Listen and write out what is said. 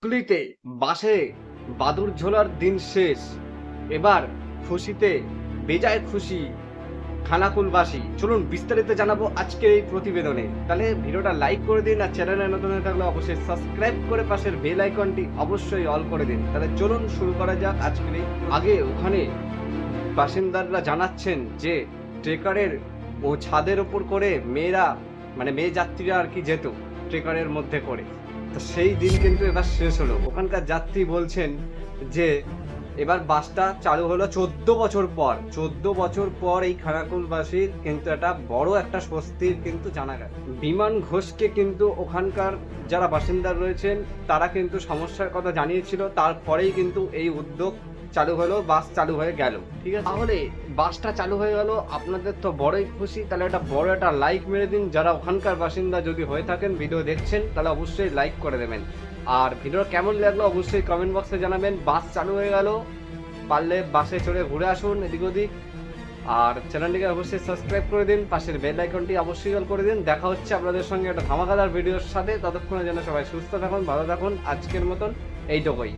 কুলিতে বাসে বাদুর ঝোলার দিন শেষ, এবার খুশিতে বেজায় খুশি খানাকুলবাসী। চলুন বিস্তারিত জানাবো আজকের এই প্রতিবেদনে। তাহলে ভিডিওটা লাইক করে দিন, আর চ্যানেলে নতুন হয়ে থাকলে অবশ্যই সাবস্ক্রাইব করে পাশের বেল আইকনটি অবশ্যই অল করে দিন। তাহলে চলুন শুরু করা যাক আজকের এই। আগে ওখানে বাসিন্দারা জানাচ্ছেন যে ট্রেকারের ও ছাদের ওপর করে মেয়েরা, মানে মেয়ে যাত্রীরা আর কি যেত ট্রেকারের মধ্যে করে। তো সেই দিন কিন্তু এবার শেষ হলো। ওখানকার যাত্রী বলছেন যে এবার বাসটা চালু হলো 14 বছর পর এই খানাকুলবাসীর কিন্তু একটা বড় একটা স্বস্তির কিন্তু জানা গেল। বিমান ঘোষকে কিন্তু ওখানকার যারা বাসিন্দা রয়েছেন তারা কিন্তু সমস্যার কথা জানিয়েছিল, তারপরেই কিন্তু এই উদ্যোগ চালু হলো, বাস চালু হয়ে গেল। ঠিক আছে, তাহলে বাসটা চালু হয়ে গেল, আপনাদের তো বড়ই খুশি। তাহলে একটা বড় একটা লাইক মেরে দিন, যারা ওখানকার বাসিন্দা যদি হয়ে থাকেন, ভিডিও দেখছেন, তাহলে অবশ্যই লাইক করে দেবেন। আর ভিডিও কেমন লাগলো অবশ্যই কমেন্ট বক্সে জানাবেন। বাস চালু হয়ে গেল, পারলে বাসে চড়ে ঘুরে আসুন এদিক ওদিক। আর চ্যানেলটিকে অবশ্যই সাবস্ক্রাইব করে দিন, পাশের বেল আইকনটি অবশ্যই অল করে দিন। দেখা হচ্ছে আপনাদের সঙ্গে একটা ধামাকাদার ভিডিওর সাথে। ততক্ষণে যেন সবাই সুস্থ থাকুন, ভালো থাকুন। আজকের মতন এইটুকুই।